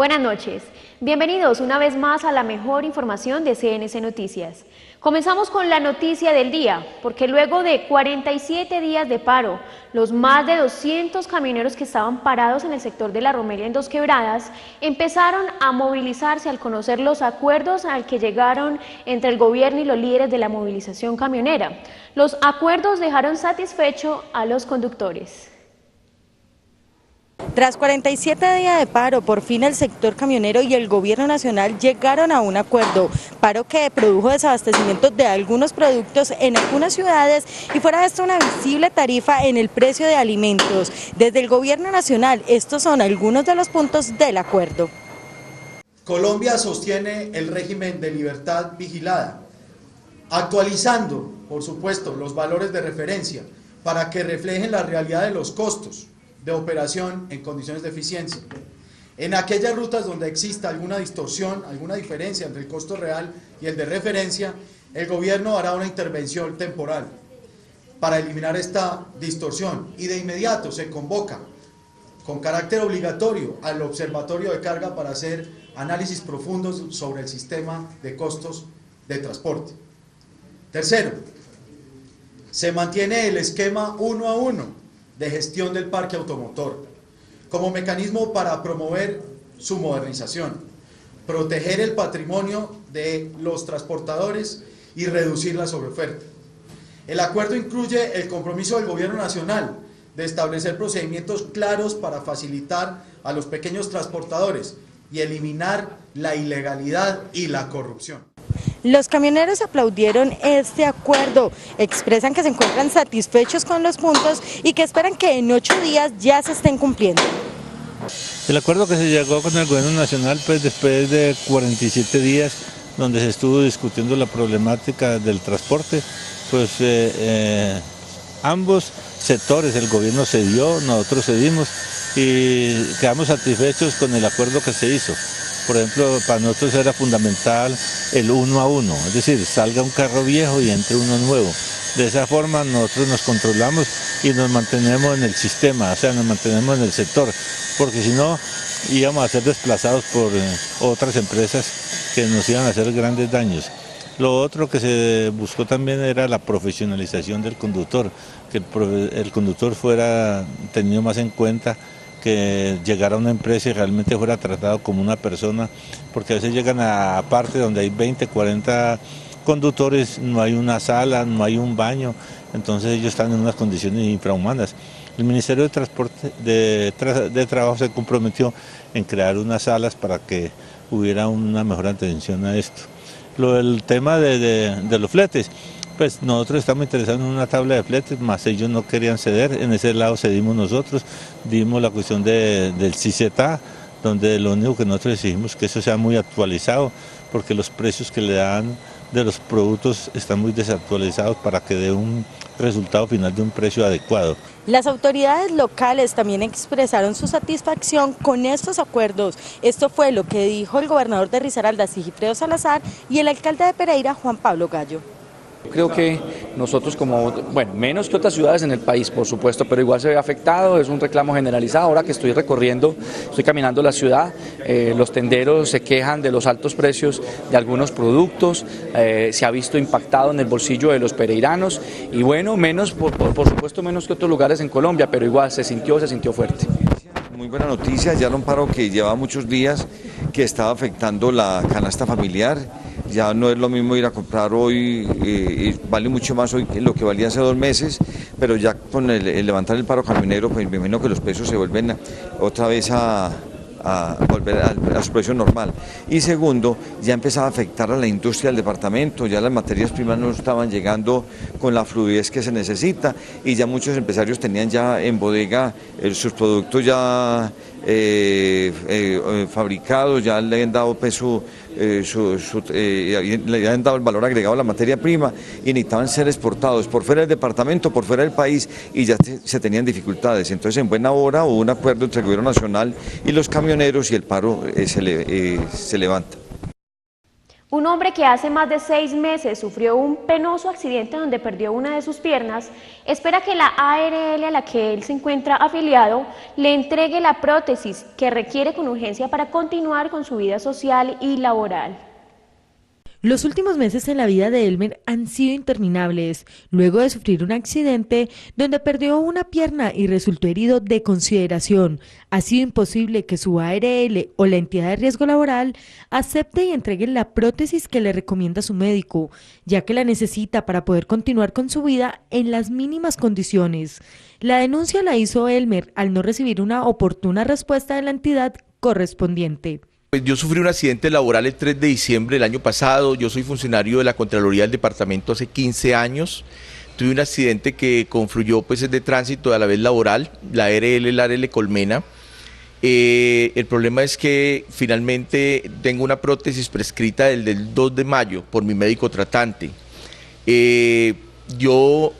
Buenas noches, bienvenidos una vez más a la mejor información de CNC Noticias. Comenzamos con la noticia del día, porque luego de 47 días de paro, los más de 200 camioneros que estaban parados en el sector de La Romelia en Dos Quebradas empezaron a movilizarse al conocer los acuerdos al que llegaron entre el gobierno y los líderes de la movilización camionera. Los acuerdos dejaron satisfecho a los conductores. Tras 47 días de paro, por fin el sector camionero y el gobierno nacional llegaron a un acuerdo, paro que produjo desabastecimiento de algunos productos en algunas ciudades y fuera de esto una visible tarifa en el precio de alimentos. Desde el gobierno nacional, estos son algunos de los puntos del acuerdo. Colombia sostiene el régimen de libertad vigilada, actualizando, por supuesto, los valores de referencia para que reflejen la realidad de los costos de operación en condiciones de eficiencia. En aquellas rutas donde exista alguna distorsión, alguna diferencia entre el costo real y el de referencia, el gobierno hará una intervención temporal para eliminar esta distorsión y de inmediato se convoca con carácter obligatorio al observatorio de carga para hacer análisis profundos sobre el sistema de costos de transporte. Tercero, se mantiene el esquema 1 a 1 de gestión del parque automotor, como mecanismo para promover su modernización, proteger el patrimonio de los transportadores y reducir la sobreoferta. El acuerdo incluye el compromiso del Gobierno Nacional de establecer procedimientos claros para facilitar a los pequeños transportadores y eliminar la ilegalidad y la corrupción. Los camioneros aplaudieron este acuerdo, expresan que se encuentran satisfechos con los puntos y que esperan que en 8 días ya se estén cumpliendo. El acuerdo que se llegó con el gobierno nacional, pues después de 47 días donde se estuvo discutiendo la problemática del transporte, pues ambos sectores, el gobierno cedió, nosotros cedimos y quedamos satisfechos con el acuerdo que se hizo. Por ejemplo, para nosotros era fundamental el 1 a 1, es decir, salga un carro viejo y entre uno nuevo. De esa forma nosotros nos controlamos y nos mantenemos en el sistema, o sea, nos mantenemos en el sector, porque si no íbamos a ser desplazados por otras empresas que nos iban a hacer grandes daños. Lo otro que se buscó también era la profesionalización del conductor, que el conductor fuera tenido más en cuenta, que llegara a una empresa y realmente fuera tratado como una persona, porque a veces llegan a parte donde hay 20, 40 conductores, no hay una sala, no hay un baño, entonces ellos están en unas condiciones infrahumanas. El Ministerio de Transporte de Trabajo se comprometió en crear unas salas para que hubiera una mejor atención a esto. El tema de los fletes, pues nosotros estamos interesados en una tabla de fletes, más ellos no querían ceder, en ese lado cedimos nosotros, dimos la cuestión del CICETA, donde lo único que nosotros exigimos es que eso sea muy actualizado, porque los precios que le dan de los productos están muy desactualizados para que dé un resultado final de un precio adecuado. Las autoridades locales también expresaron su satisfacción con estos acuerdos. Esto fue lo que dijo el gobernador de Risaralda, Sigifredo Salazar, y el alcalde de Pereira, Juan Pablo Gallo. Creo que nosotros menos que otras ciudades en el país, por supuesto, pero igual se ve afectado, es un reclamo generalizado. Ahora que estoy caminando la ciudad, los tenderos se quejan de los altos precios de algunos productos, se ha visto impactado en el bolsillo de los pereiranos y bueno, por supuesto menos que otros lugares en Colombia, pero igual se sintió fuerte. Muy buena noticia, ya era un paro que llevaba muchos días, que estaba afectando la canasta familiar. Ya no es lo mismo ir a comprar hoy, vale mucho más hoy que lo que valía hace 2 meses, pero ya con el levantar el paro camionero, pues me imagino que los precios se vuelven otra vez a volver a su precio normal. Y segundo, ya empezaba a afectar a la industria del departamento, ya las materias primas no estaban llegando con la fluidez que se necesita y ya muchos empresarios tenían ya en bodega sus productos ya fabricados, ya le habían dado peso, le habían dado el valor agregado a la materia prima y necesitaban ser exportados por fuera del departamento, por fuera del país y ya se tenían dificultades. Entonces en buena hora hubo un acuerdo entre el gobierno nacional y los camioneros y el paro se levanta. Un hombre que hace más de 6 meses sufrió un penoso accidente donde perdió una de sus piernas, espera que la ARL a la que él se encuentra afiliado le entregue la prótesis que requiere con urgencia para continuar con su vida social y laboral. Los últimos meses en la vida de Elmer han sido interminables, luego de sufrir un accidente donde perdió una pierna y resultó herido de consideración. Ha sido imposible que su ARL o la entidad de riesgo laboral acepte y entregue la prótesis que le recomienda su médico, ya que la necesita para poder continuar con su vida en las mínimas condiciones. La denuncia la hizo Elmer al no recibir una oportuna respuesta de la entidad correspondiente. Pues yo sufrí un accidente laboral el 3 de diciembre del año pasado. Yo soy funcionario de la Contraloría del Departamento hace 15 años. Tuve un accidente que confluyó pues de tránsito a la vez laboral, la ARL Colmena. El problema es que finalmente tengo una prótesis prescrita del 2 de mayo por mi médico tratante. Yo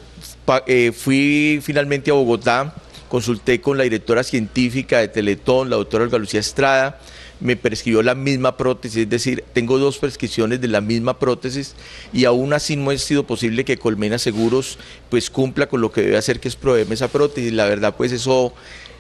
fui finalmente a Bogotá, consulté con la directora científica de Teletón, la doctora Olga Lucía Estrada, me prescribió la misma prótesis, es decir, tengo 2 prescripciones de la misma prótesis y aún así no ha sido posible que Colmena Seguros pues cumpla con lo que debe hacer, que es proveerme esa prótesis. La verdad pues eso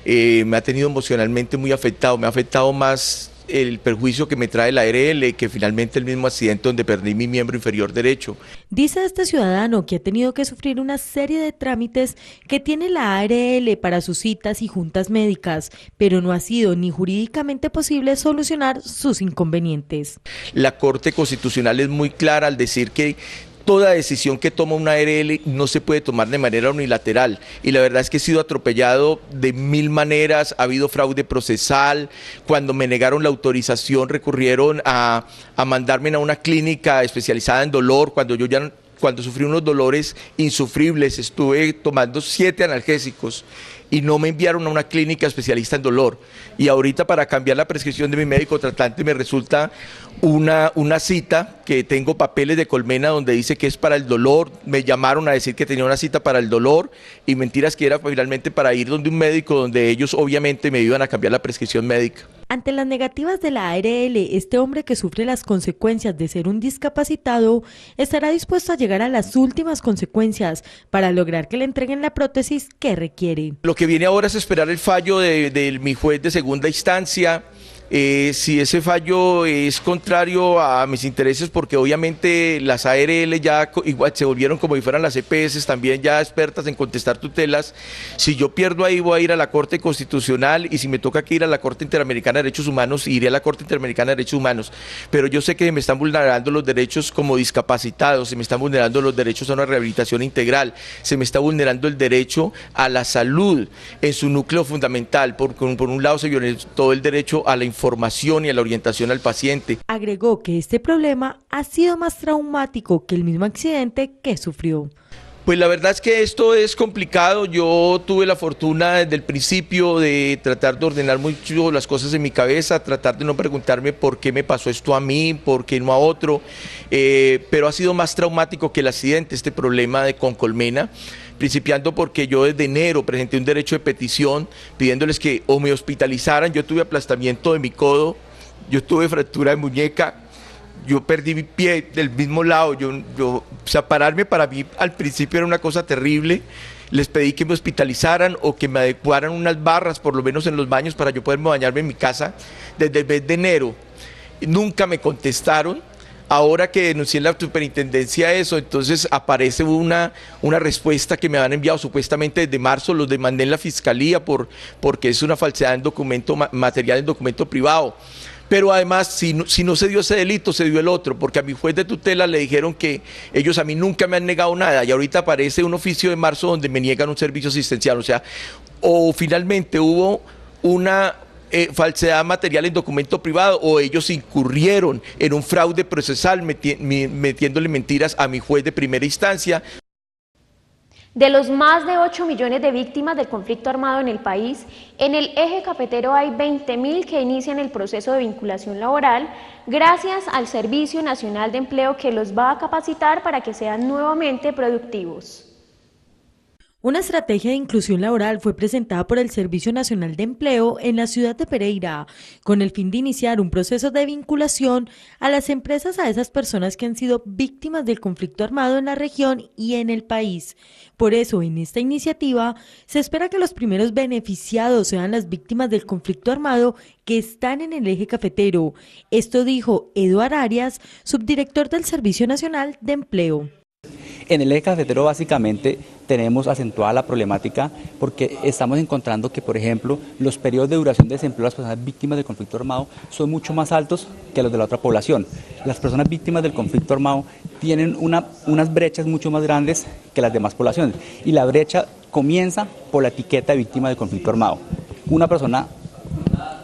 me ha tenido emocionalmente muy afectado, me ha afectado más el perjuicio que me trae la ARL que finalmente el mismo accidente donde perdí mi miembro inferior derecho. Dice este ciudadano que ha tenido que sufrir una serie de trámites que tiene la ARL para sus citas y juntas médicas, pero no ha sido ni jurídicamente posible solucionar sus inconvenientes. La Corte Constitucional es muy clara al decir que toda decisión que toma una ARL no se puede tomar de manera unilateral y la verdad es que he sido atropellado de 1000 maneras, ha habido fraude procesal, cuando me negaron la autorización recurrieron a mandarme a una clínica especializada en dolor, cuando sufrí unos dolores insufribles, estuve tomando 7 analgésicos y no me enviaron a una clínica especialista en dolor. Y ahorita para cambiar la prescripción de mi médico tratante me resulta una cita que tengo papeles de Colmena donde dice que es para el dolor, me llamaron a decir que tenía una cita para el dolor y mentiras que era finalmente para ir donde un médico donde ellos obviamente me iban a cambiar la prescripción médica. Ante las negativas de la ARL, este hombre que sufre las consecuencias de ser un discapacitado estará dispuesto a llegar a las últimas consecuencias para lograr que le entreguen la prótesis que requiere. Lo que viene ahora es esperar el fallo de mi juez de segunda instancia. Si ese fallo es contrario a mis intereses, porque obviamente las ARL ya igual se volvieron como si fueran las EPS, también ya expertas en contestar tutelas, si yo pierdo ahí voy a ir a la Corte Constitucional y si me toca que ir a la Corte Interamericana de Derechos Humanos, iré a la Corte Interamericana de Derechos Humanos, pero yo sé que se me están vulnerando los derechos como discapacitado, se me están vulnerando los derechos a una rehabilitación integral, se me está vulnerando el derecho a la salud en su núcleo fundamental, por un lado se violentó el derecho a la información y a la orientación al paciente. Agregó que este problema ha sido más traumático que el mismo accidente que sufrió. Pues la verdad es que esto es complicado. Yo tuve la fortuna desde el principio de tratar de ordenar mucho las cosas en mi cabeza, tratar de no preguntarme por qué me pasó esto a mí, por qué no a otro, pero ha sido más traumático que el accidente, este problema con Colmena, principiando porque yo desde enero presenté un derecho de petición pidiéndoles que o me hospitalizaran. Yo tuve aplastamiento de mi codo, yo tuve fractura de muñeca, yo perdí mi pie del mismo lado, o sea, pararme para mí al principio era una cosa terrible. Les pedí que me hospitalizaran o que me adecuaran unas barras, por lo menos en los baños, para yo poderme bañarme en mi casa desde el mes de enero. Nunca me contestaron. Ahora que denuncié en la superintendencia eso, entonces aparece una respuesta que me han enviado supuestamente desde marzo, los demandé en la fiscalía porque es una falsedad en documento, material en documento privado. Pero además, si no se dio ese delito, se dio el otro, porque a mi juez de tutela le dijeron que ellos a mí nunca me han negado nada, y ahorita aparece un oficio de marzo donde me niegan un servicio asistencial, o sea, o finalmente hubo una falsedad material en documento privado o ellos incurrieron en un fraude procesal metiéndole mentiras a mi juez de primera instancia. De los más de 8 millones de víctimas del conflicto armado en el país, en el eje cafetero hay 20.000 que inician el proceso de vinculación laboral gracias al Servicio Nacional de Empleo que los va a capacitar para que sean nuevamente productivos. Una estrategia de inclusión laboral fue presentada por el Servicio Nacional de Empleo en la ciudad de Pereira, con el fin de iniciar un proceso de vinculación a las empresas a esas personas que han sido víctimas del conflicto armado en la región y en el país. Por eso, en esta iniciativa, se espera que los primeros beneficiados sean las víctimas del conflicto armado que están en el eje cafetero. Esto dijo Eduardo Arias, subdirector del Servicio Nacional de Empleo. En el eje cafetero básicamente tenemos acentuada la problemática porque estamos encontrando que, por ejemplo, los periodos de duración de desempleo de las personas víctimas del conflicto armado son mucho más altos que los de la otra población. Las personas víctimas del conflicto armado tienen unas brechas mucho más grandes que las demás poblaciones y la brecha comienza por la etiqueta de víctima del conflicto armado. Una persona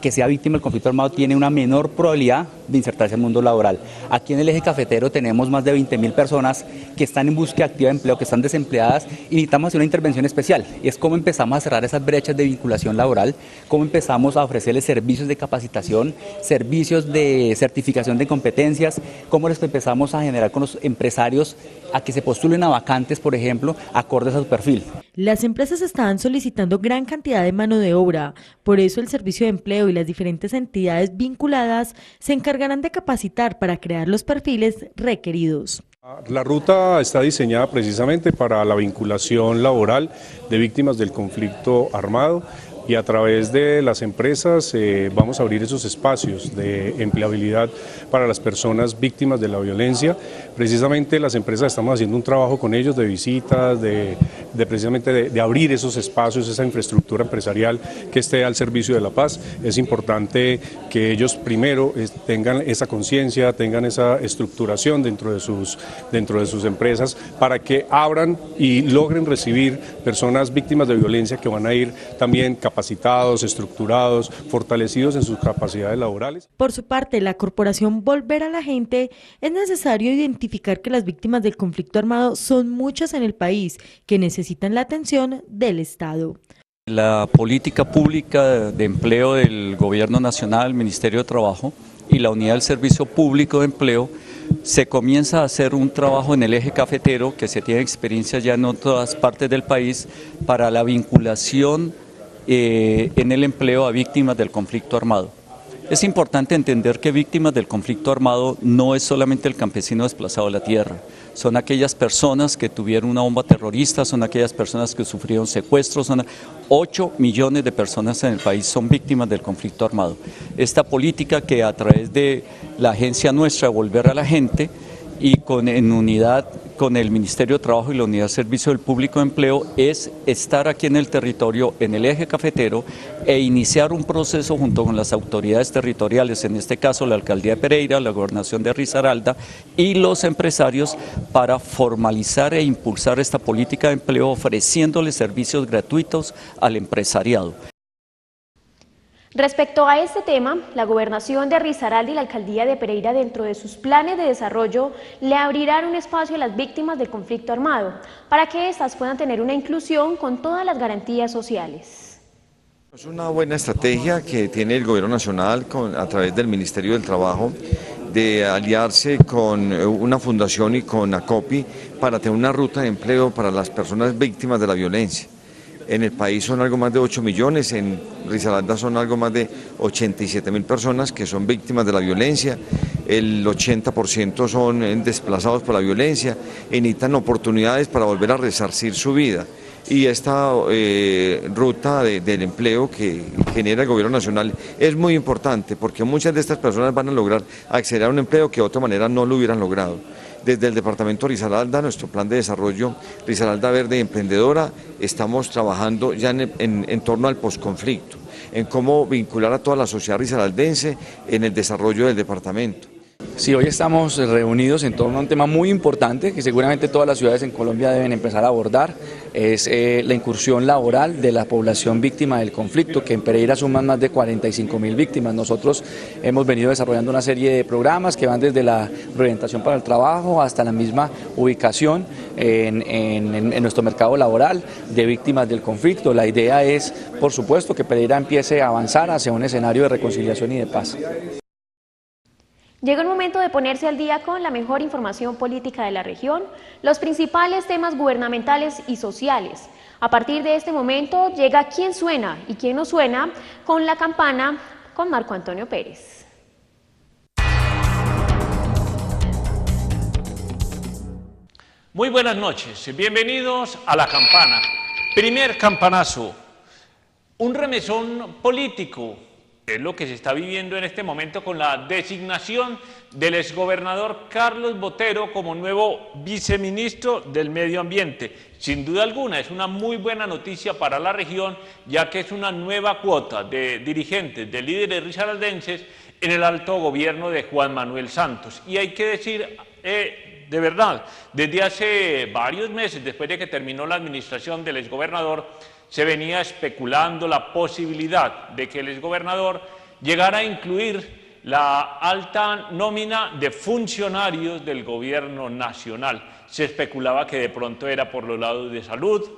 que sea víctima del conflicto armado tiene una menor probabilidad de insertarse al mundo laboral. Aquí en el eje cafetero tenemos más de 20.000 personas que están en búsqueda activa de empleo, que están desempleadas y necesitamos hacer una intervención especial. Y es cómo empezamos a cerrar esas brechas de vinculación laboral, cómo empezamos a ofrecerles servicios de capacitación, servicios de certificación de competencias, cómo les empezamos a generar con los empresarios a que se postulen a vacantes, por ejemplo, acordes a su perfil. Las empresas estaban solicitando gran cantidad de mano de obra, por eso el Servicio de Empleo y las diferentes entidades vinculadas se encargarán de capacitar para crear los perfiles requeridos. La ruta está diseñada precisamente para la vinculación laboral de víctimas del conflicto armado y a través de las empresas vamos a abrir esos espacios de empleabilidad para las personas víctimas de la violencia. Precisamente las empresas estamos haciendo un trabajo con ellos de visitas, precisamente de abrir esos espacios, esa infraestructura empresarial que esté al servicio de la paz. Es importante que ellos primero tengan esa conciencia, tengan esa estructuración dentro de sus empresas para que abran y logren recibir personas víctimas de violencia que van a ir también capacitados, estructurados, fortalecidos en sus capacidades laborales. Por su parte, la corporación Volver a la Gente, es necesario identificar que las víctimas del conflicto armado son muchas en el país, que necesitan la atención del Estado. La política pública de empleo del Gobierno Nacional, el Ministerio de Trabajo y la Unidad del Servicio Público de Empleo, se comienza a hacer un trabajo en el eje cafetero, que se tiene experiencia ya en otras partes del país, para la vinculación en el empleo a víctimas del conflicto armado. Es importante entender que víctimas del conflicto armado no es solamente el campesino desplazado de la tierra, son aquellas personas que tuvieron una bomba terrorista, son aquellas personas que sufrieron secuestros, son 8 millones de personas en el país son víctimas del conflicto armado. Esta política que a través de la agencia nuestra Volver a la Gente y en unidad con el Ministerio de Trabajo y la Unidad de Servicio del Público de Empleo es estar aquí en el territorio, en el eje cafetero e iniciar un proceso junto con las autoridades territoriales, en este caso la Alcaldía de Pereira, la Gobernación de Risaralda y los empresarios para formalizar e impulsar esta política de empleo ofreciéndole servicios gratuitos al empresariado. Respecto a este tema, la Gobernación de Risaralda y la Alcaldía de Pereira, dentro de sus planes de desarrollo, le abrirán un espacio a las víctimas del conflicto armado, para que éstas puedan tener una inclusión con todas las garantías sociales. Es una buena estrategia que tiene el Gobierno Nacional a través del Ministerio del Trabajo de aliarse con una fundación y con ACOPI para tener una ruta de empleo para las personas víctimas de la violencia. En el país son algo más de 8 millones, en Risaralda son algo más de 87.000 personas que son víctimas de la violencia, el 80% son desplazados por la violencia y necesitan oportunidades para volver a resarcir su vida. Y esta ruta del empleo que genera el Gobierno Nacional es muy importante porque muchas de estas personas van a lograr acceder a un empleo que de otra manera no lo hubieran logrado. Desde el Departamento Risaralda, nuestro plan de desarrollo Risaralda Verde y Emprendedora, estamos trabajando ya en torno al posconflicto, en cómo vincular a toda la sociedad risaraldense en el desarrollo del departamento. Sí, hoy estamos reunidos en torno a un tema muy importante que seguramente todas las ciudades en Colombia deben empezar a abordar, es la incursión laboral de la población víctima del conflicto, que en Pereira suman más de 45.000 víctimas. Nosotros hemos venido desarrollando una serie de programas que van desde la reorientación para el trabajo hasta la misma ubicación en nuestro mercado laboral de víctimas del conflicto. La idea es, por supuesto, que Pereira empiece a avanzar hacia un escenario de reconciliación y de paz. Llega el momento de ponerse al día con la mejor información política de la región, los principales temas gubernamentales y sociales. A partir de este momento llega ¿Quién suena y quién no suena? Con la campana con Marco Antonio Pérez. Muy buenas noches, bienvenidos a La Campana. Primer campanazo, un remesón político, es lo que se está viviendo en este momento con la designación del exgobernador Carlos Botero como nuevo viceministro del Medio Ambiente. Sin duda alguna es una muy buena noticia para la región, ya que es una nueva cuota de dirigentes, de líderes risaraldenses en el alto gobierno de Juan Manuel Santos. Y hay que decir, de verdad, desde hace varios meses, después de que terminó la administración del exgobernador, se venía especulando la posibilidad de que el exgobernador llegara a incluir la alta nómina de funcionarios del gobierno nacional. Se especulaba que de pronto era por los lados de salud,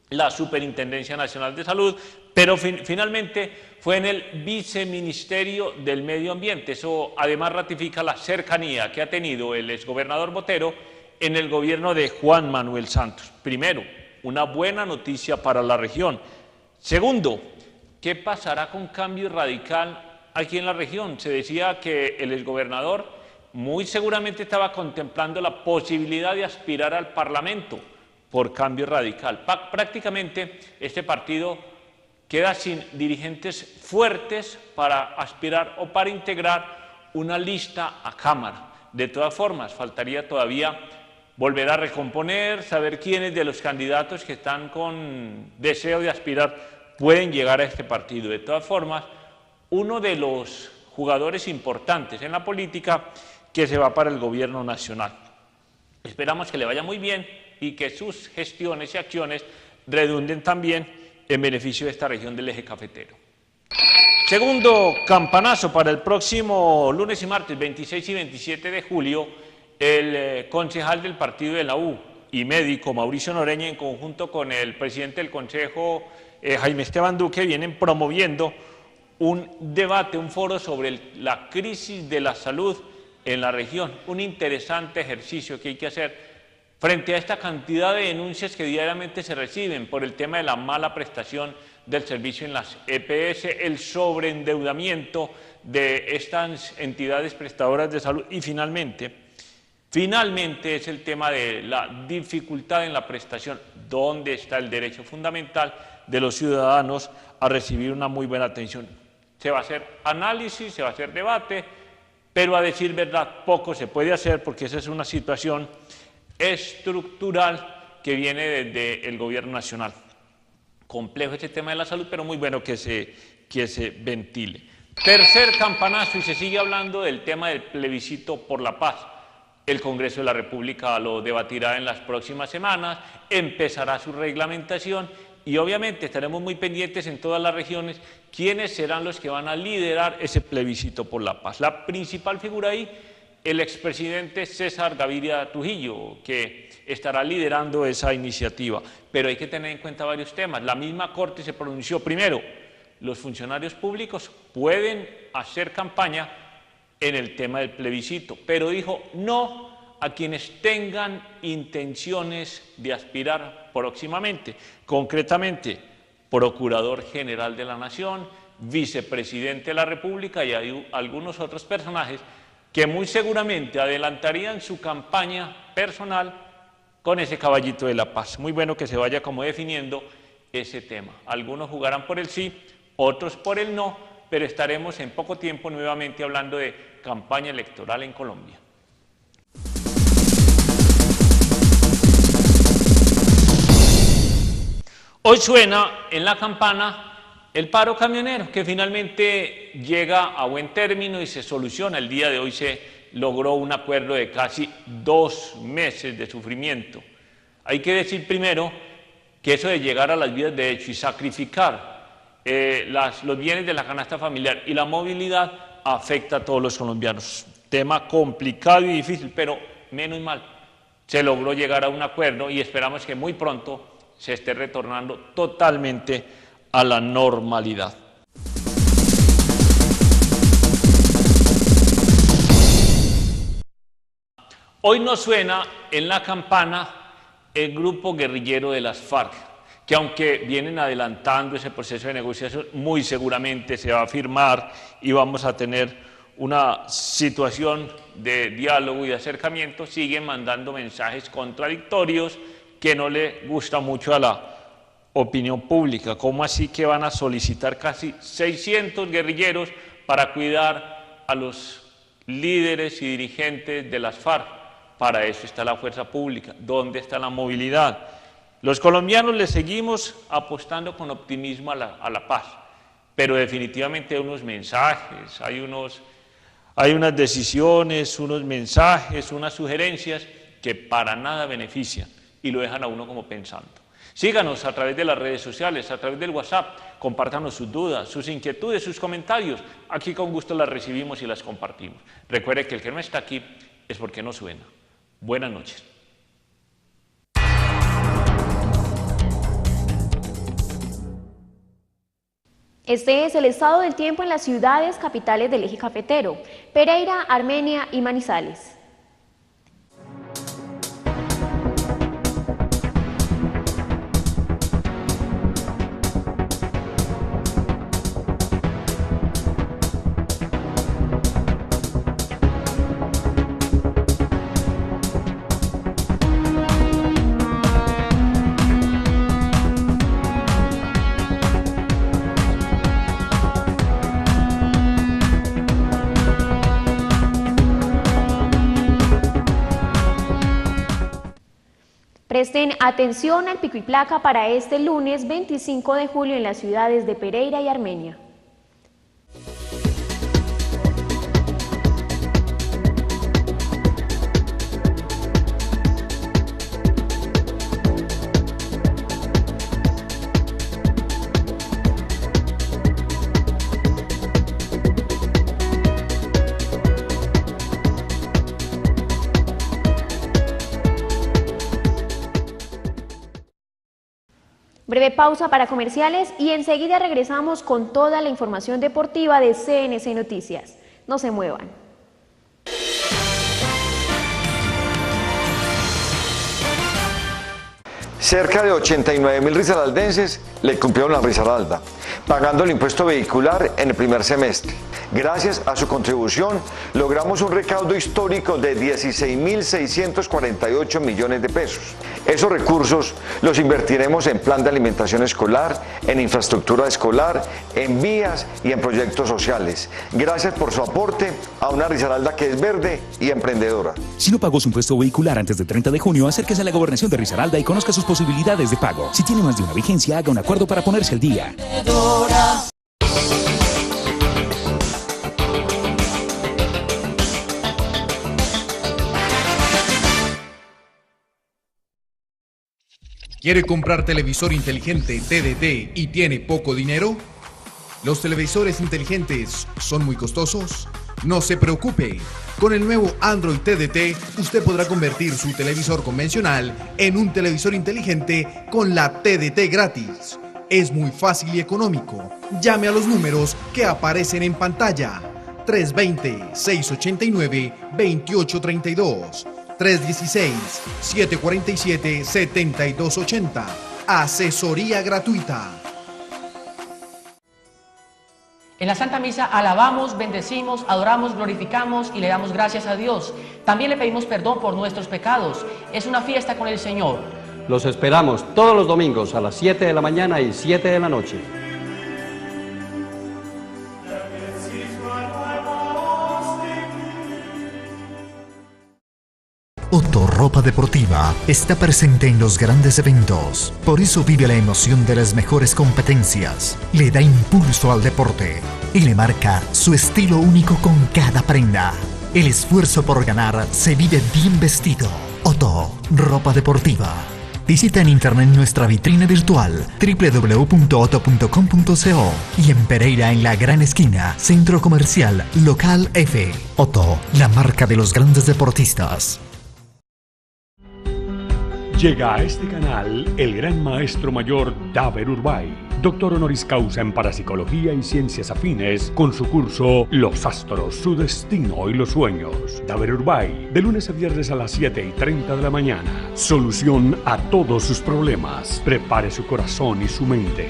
la Superintendencia Nacional de Salud, pero finalmente fue en el Viceministerio del Medio Ambiente. Eso además ratifica la cercanía que ha tenido el exgobernador Botero en el gobierno de Juan Manuel Santos. Primero, una buena noticia para la región. Segundo, ¿qué pasará con Cambio Radical aquí en la región? Se decía que el exgobernador muy seguramente estaba contemplando la posibilidad de aspirar al Parlamento por Cambio Radical. Prácticamente este partido queda sin dirigentes fuertes para aspirar o para integrar una lista a Cámara. De todas formas, faltaría todavía volver a recomponer, saber quiénes de los candidatos que están con deseo de aspirar pueden llegar a este partido. De todas formas, uno de los jugadores importantes en la política que se va para el gobierno nacional. Esperamos que le vaya muy bien y que sus gestiones y acciones redunden también en beneficio de esta región del eje cafetero. Segundo campanazo para el próximo lunes y martes, 26 y 27 de julio, el concejal del partido de la U y médico Mauricio Noreña, en conjunto con el presidente del Consejo, Jaime Esteban Duque, vienen promoviendo un debate, un foro sobre la crisis de la salud en la región. Un interesante ejercicio que hay que hacer frente a esta cantidad de denuncias que diariamente se reciben por el tema de la mala prestación del servicio en las EPS, el sobreendeudamiento de estas entidades prestadoras de salud y finalmente es el tema de la dificultad en la prestación. ¿Dónde está el derecho fundamental de los ciudadanos a recibir una muy buena atención? Se va a hacer análisis, se va a hacer debate, pero a decir verdad poco se puede hacer porque esa es una situación estructural que viene desde el gobierno nacional. Complejo este tema de la salud, pero muy bueno que se ventile. Tercer campanazo, y se sigue hablando del tema del plebiscito por la paz. El Congreso de la República lo debatirá en las próximas semanas, empezará su reglamentación y obviamente estaremos muy pendientes en todas las regiones quiénes serán los que van a liderar ese plebiscito por la paz. La principal figura ahí, el expresidente César Gaviria Trujillo, que estará liderando esa iniciativa. Pero hay que tener en cuenta varios temas. La misma Corte se pronunció primero, los funcionarios públicos pueden hacer campaña en el tema del plebiscito, pero dijo no a quienes tengan intenciones de aspirar próximamente, concretamente Procurador General de la Nación, Vicepresidente de la República y hay algunos otros personajes que muy seguramente adelantarían su campaña personal con ese caballito de la paz. Muy bueno que se vaya como definiendo ese tema. Algunos jugarán por el sí, otros por el no, pero estaremos en poco tiempo nuevamente hablando de campaña electoral en Colombia. Hoy suena en la campana el paro camionero, que finalmente llega a buen término y se soluciona. El día de hoy se logró un acuerdo de casi 2 meses de sufrimiento. Hay que decir primero que eso de llegar a las vías de hecho y sacrificar los bienes de la canasta familiar y la movilidad afecta a todos los colombianos. Tema complicado y difícil, pero menos mal, se logró llegar a un acuerdo y esperamos que muy pronto se esté retornando totalmente a la normalidad. Hoy nos suena en la campana el grupo guerrillero de las FARC, que aunque vienen adelantando ese proceso de negociación, muy seguramente se va a firmar y vamos a tener una situación de diálogo y de acercamiento, siguen mandando mensajes contradictorios que no le gusta mucho a la opinión pública. ¿Cómo así que van a solicitar casi 600 guerrilleros para cuidar a los líderes y dirigentes de las FARC? Para eso está la fuerza pública. ¿Dónde está la movilidad? Los colombianos le seguimos apostando con optimismo a la paz, pero definitivamente hay unos mensajes, hay unas decisiones, unos mensajes, unas sugerencias que para nada benefician y lo dejan a uno como pensando. Síganos a través de las redes sociales, a través del WhatsApp, compártanos sus dudas, sus inquietudes, sus comentarios. Aquí con gusto las recibimos y las compartimos. Recuerde que el que no está aquí es porque no suena. Buenas noches. Este es el estado del tiempo en las ciudades capitales del eje cafetero: Pereira, Armenia y Manizales. Presten atención al pico y placa para este lunes 25 de julio en las ciudades de Pereira y Armenia. Breve pausa para comerciales y enseguida regresamos con toda la información deportiva de CNC Noticias. No se muevan. Cerca de 89.000 risaraldenses le cumplieron la risaralda, pagando el impuesto vehicular en el primer semestre. Gracias a su contribución, logramos un recaudo histórico de 16.648 millones de pesos. Esos recursos los invertiremos en plan de alimentación escolar, en infraestructura escolar, en vías y en proyectos sociales. Gracias por su aporte a una Risaralda que es verde y emprendedora. Si no pagó su impuesto vehicular antes del 30 de junio, acérquese a la gobernación de Risaralda y conozca sus posibilidades de pago. Si tiene más de una vigencia, haga un acuerdo para ponerse al día. ¿Quiere comprar televisor inteligente TDT y tiene poco dinero? ¿Los televisores inteligentes son muy costosos? No se preocupe, con el nuevo Android TDT usted podrá convertir su televisor convencional en un televisor inteligente con la TDT gratis. Es muy fácil y económico. Llame a los números que aparecen en pantalla: 320-689-2832, 316-747-7280. Asesoría gratuita. En la Santa Misa alabamos, bendecimos, adoramos, glorificamos y le damos gracias a Dios. También le pedimos perdón por nuestros pecados. Es una fiesta con el Señor. Los esperamos todos los domingos a las 7 de la mañana y 7 de la noche. Otto Ropa Deportiva está presente en los grandes eventos, por eso vive la emoción de las mejores competencias, le da impulso al deporte y le marca su estilo único con cada prenda. El esfuerzo por ganar se vive bien vestido. Otto Ropa Deportiva. Visita en internet nuestra vitrina virtual www.otto.com.co y en Pereira, en la Gran Esquina, Centro Comercial Local F. Otto, la marca de los grandes deportistas. Llega a este canal el gran maestro mayor Daver Urbay, doctor honoris causa en parapsicología y ciencias afines, con su curso Los Astros, su destino y los sueños. Daver Urbay, de lunes a viernes a las 7:30 de la mañana. Solución a todos sus problemas. Prepare su corazón y su mente.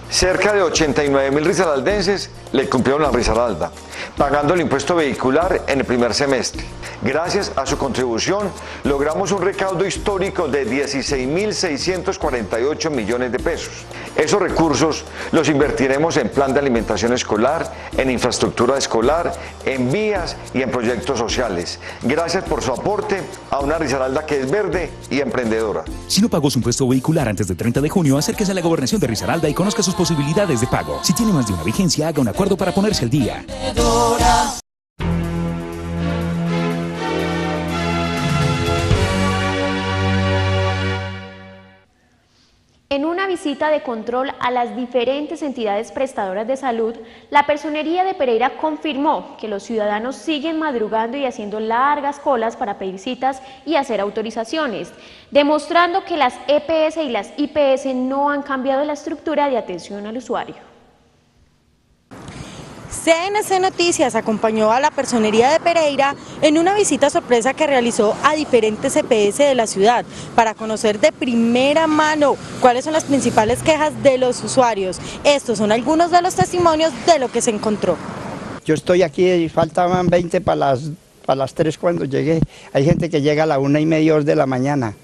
Cerca de 89.000 risaraldenses le cumplieron la risaralda, pagando el impuesto vehicular en el primer semestre. Gracias a su contribución, logramos un recaudo histórico de 16.648 millones de pesos. Esos recursos los invertiremos en plan de alimentación escolar, en infraestructura escolar, en vías y en proyectos sociales. Gracias por su aporte a una Risaralda que es verde y emprendedora. Si no pagó su impuesto vehicular antes del 30 de junio, acérquese a la Gobernación de Risaralda y conozca sus posibilidades de pago. Si tiene más de una vigencia, haga un acuerdo para ponerse al día. En una visita de control a las diferentes entidades prestadoras de salud, la Personería de Pereira confirmó que los ciudadanos siguen madrugando y haciendo largas colas para pedir citas y hacer autorizaciones, demostrando que las EPS y las IPS no han cambiado la estructura de atención al usuario. CNC Noticias acompañó a la Personería de Pereira en una visita sorpresa que realizó a diferentes EPS de la ciudad para conocer de primera mano cuáles son las principales quejas de los usuarios. Estos son algunos de los testimonios de lo que se encontró. Yo estoy aquí y faltaban 20 para las 3 cuando llegué. Hay gente que llega a la 1:30, 2 de la mañana.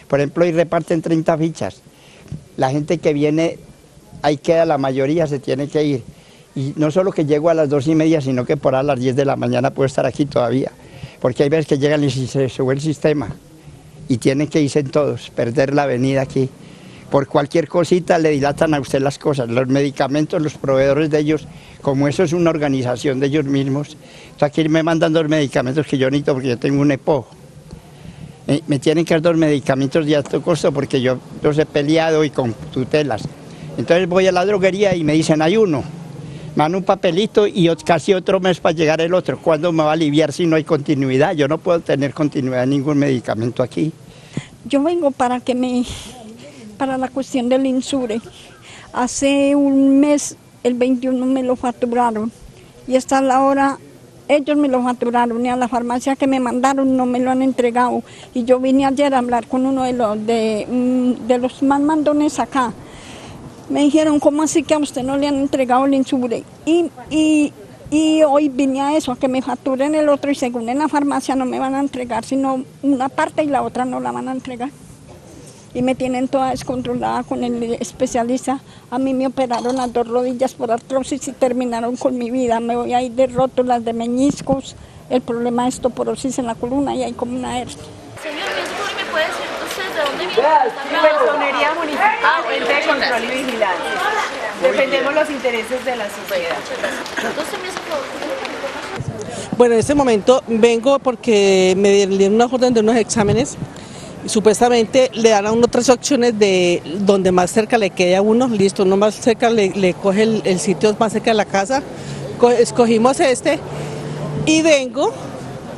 Por ejemplo, y reparten 30 fichas. La gente que viene, ahí queda la mayoría, se tiene que ir. Y no solo que llego a las 2:30, sino que por a las 10 de la mañana puedo estar aquí todavía. Porque hay veces que llegan y se sube el sistema y tienen que irse todos, perder la avenida aquí. Por cualquier cosita le dilatan a usted las cosas. Los medicamentos, los proveedores de ellos, como eso es una organización de ellos mismos, aquí me mandan 2 medicamentos que yo necesito porque yo tengo un EPO. Me tienen que dar 2 medicamentos de alto costo porque yo los he peleado y con tutelas. Entonces voy a la droguería y me dicen hay uno. Me dan un papelito y casi otro mes para llegar el otro. ¿Cuándo me va a aliviar si no hay continuidad? Yo no puedo tener continuidad en ningún medicamento aquí. Yo vengo para la cuestión del Insure. Hace un mes, el 21, me lo facturaron y hasta la hora ellos me lo facturaron y a la farmacia que me mandaron no me lo han entregado. Y yo vine ayer a hablar con uno de los más mandones acá. Me dijeron, ¿cómo así que a usted no le han entregado el Insure? Y hoy vine a eso, a que me facturen el otro y según en la farmacia no me van a entregar, sino una parte y la otra no la van a entregar. Y me tienen toda descontrolada con el especialista. A mí me operaron las 2 rodillas por artrosis y terminaron con mi vida. Me voy a ir de rótulas, de meñiscos, el problema es osteoporosis en la columna y hay como una hernia. Señor, ¿me puede decir usted de dónde viene? Personería Municipal, Ente de Control y Vigilancia. Defendemos los intereses de la sociedad. Bueno, en este momento vengo porque me dieron una orden de unos exámenes. Supuestamente le dan a uno 3 opciones de donde más cerca le quede a uno. Listo, uno más cerca le coge el sitio más cerca de la casa. Escogimos este y vengo.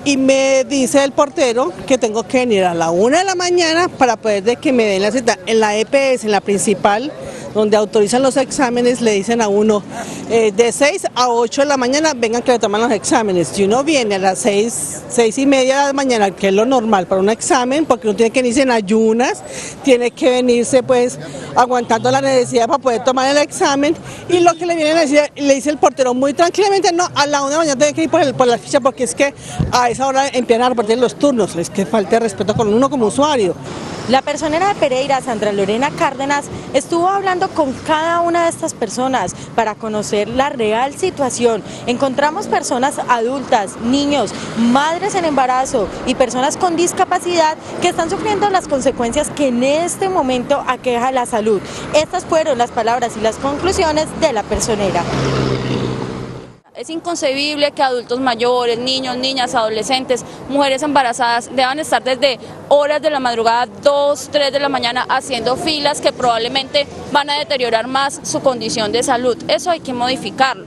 Y me dice el portero que tengo que venir a la 1 de la mañana para poder de que me den la cita. En la EPS, en la principal, donde autorizan los exámenes, le dicen a uno de 6 a 8 de la mañana vengan que le toman los exámenes. Si uno viene a las 6:30 de la mañana, que es lo normal para un examen, porque uno tiene que venirse en ayunas, tiene que venirse pues aguantando la necesidad para poder tomar el examen, y lo que le viene a decir, le dice el portero muy tranquilamente, no, a la 1 de la mañana tiene que ir por la ficha porque es que a esa hora empiezan a repartir los turnos, es que falta de respeto con uno como usuario. La personera de Pereira, Sandra Lorena Cárdenas, estuvo hablando con cada una de estas personas para conocer la real situación. Encontramos personas adultas, niños, madres en embarazo y personas con discapacidad que están sufriendo las consecuencias que en este momento aqueja la salud. Estas fueron las palabras y las conclusiones de la personera. Es inconcebible que adultos mayores, niños, niñas, adolescentes, mujeres embarazadas deban estar desde horas de la madrugada, 2, 3 de la mañana haciendo filas que probablemente van a deteriorar más su condición de salud. Eso hay que modificarlo.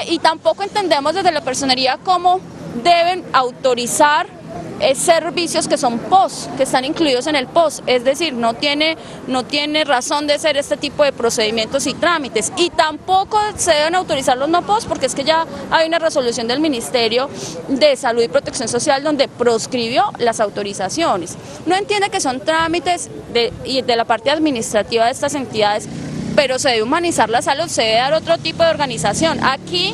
y tampoco entendemos desde la personería cómo deben autorizar servicios que son POS, que están incluidos en el POS, es decir, no tiene razón de ser este tipo de procedimientos y trámites, y tampoco se deben autorizar los no POS porque es que ya hay una resolución del Ministerio de Salud y Protección Social donde proscribió las autorizaciones. No entiende que son trámites de la parte administrativa de estas entidades, pero se debe humanizar la salud, se debe dar otro tipo de organización. Aquí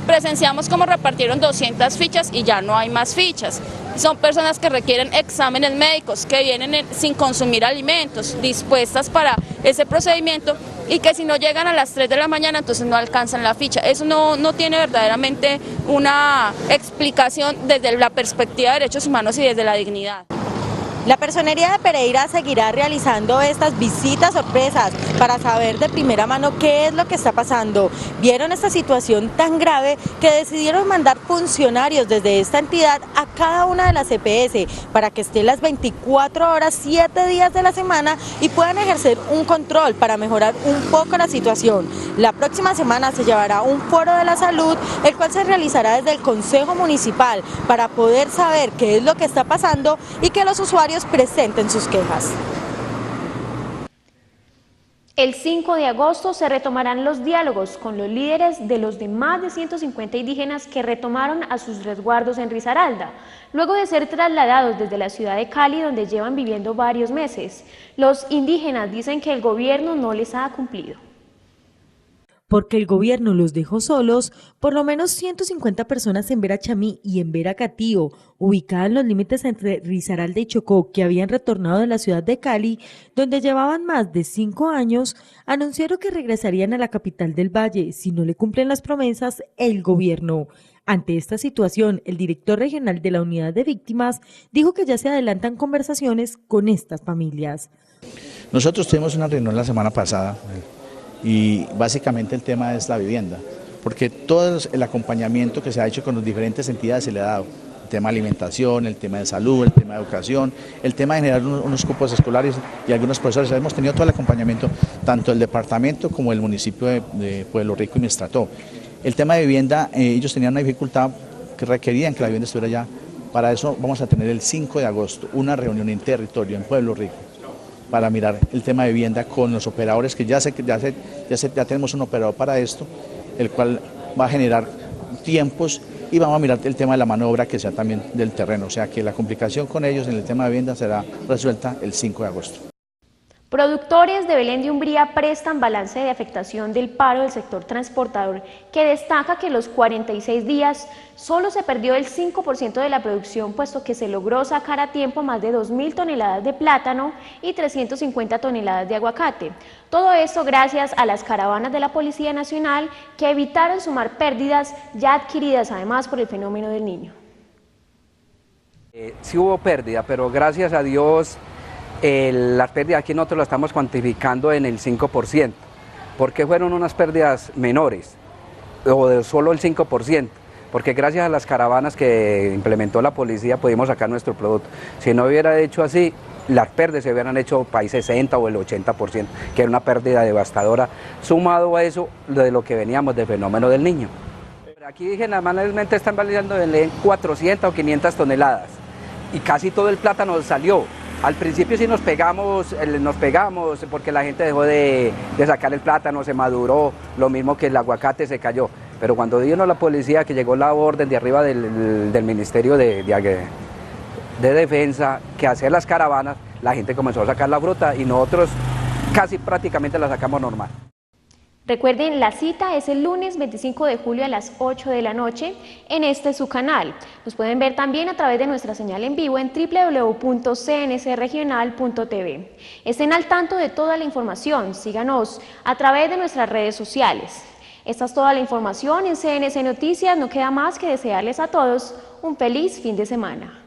presenciamos cómo repartieron 200 fichas y ya no hay más fichas. Son personas que requieren exámenes médicos, que vienen sin consumir alimentos, dispuestas para ese procedimiento y que si no llegan a las 3 de la mañana entonces no alcanzan la ficha. Eso no tiene verdaderamente una explicación desde la perspectiva de derechos humanos y desde la dignidad. La Personería de Pereira seguirá realizando estas visitas sorpresas para saber de primera mano qué es lo que está pasando. Vieron esta situación tan grave que decidieron mandar funcionarios desde esta entidad a cada una de las EPS para que estén las 24 horas, 7 días de la semana y puedan ejercer un control para mejorar un poco la situación. La próxima semana se llevará un foro de la salud, el cual se realizará desde el Consejo Municipal para poder saber qué es lo que está pasando y que los usuarios presenten sus quejas. El 5 de agosto se retomarán los diálogos con los líderes de los más de 150 indígenas que retomaron a sus resguardos en Risaralda, luego de ser trasladados desde la ciudad de Cali, donde llevan viviendo varios meses. Los indígenas dicen que el gobierno no les ha cumplido. Porque el gobierno los dejó solos, por lo menos 150 personas en Verachamí y en Veracatío, ubicadas en los límites entre Risaralda y Chocó, que habían retornado de la ciudad de Cali, donde llevaban más de 5 años, anunciaron que regresarían a la capital del Valle si no le cumplen las promesas el gobierno. Ante esta situación, el director regional de la Unidad de Víctimas dijo que ya se adelantan conversaciones con estas familias. Nosotros tuvimos una reunión la semana pasada y básicamente el tema es la vivienda, porque todo el acompañamiento que se ha hecho con las diferentes entidades se le ha dado. El tema de alimentación, el tema de salud, el tema de educación, el tema de generar unos cupos escolares y algunos profesores. Hemos tenido todo el acompañamiento, tanto el departamento como el municipio de Pueblo Rico y Mestrató. El tema de vivienda, ellos tenían una dificultad que requerían que la vivienda estuviera allá. Para eso vamos a tener el 5 de agosto una reunión en territorio en Pueblo Rico para mirar el tema de vivienda con los operadores, que ya tenemos un operador para esto, el cual va a generar tiempos y vamos a mirar el tema de la mano de obra que sea también del terreno, o sea que la complicación con ellos en el tema de vivienda será resuelta el 5 de agosto. Productores de Belén de Umbría prestan balance de afectación del paro del sector transportador, que destaca que los 46 días solo se perdió el 5% de la producción, puesto que se logró sacar a tiempo más de 2.000 toneladas de plátano y 350 toneladas de aguacate. Todo esto gracias a las caravanas de la Policía Nacional, que evitaron sumar pérdidas ya adquiridas además por el fenómeno del Niño. Sí hubo pérdida, pero gracias a Dios las pérdidas aquí nosotros las estamos cuantificando en el 5%. ¿Por qué fueron unas pérdidas menores o de solo el 5%? Porque gracias a las caravanas que implementó la policía pudimos sacar nuestro producto. Si no hubiera hecho así, las pérdidas se hubieran hecho para el 60 o el 80%, que era una pérdida devastadora, sumado a eso de lo que veníamos del fenómeno del Niño. Pero aquí generalmente están validando 400 o 500 toneladas y casi todo el plátano salió. Al principio sí nos pegamos porque la gente dejó de sacar el plátano, se maduró, lo mismo que el aguacate se cayó. Pero cuando vino la policía, que llegó la orden de arriba del Ministerio de Defensa, que hacer las caravanas, la gente comenzó a sacar la fruta y nosotros casi prácticamente la sacamos normal. Recuerden, la cita es el lunes 25 de julio a las 8 de la noche en su canal. Nos pueden ver también a través de nuestra señal en vivo en www.cnsregional.tv. Estén al tanto de toda la información, síganos a través de nuestras redes sociales. Esta es toda la información en CNC Noticias, no queda más que desearles a todos un feliz fin de semana.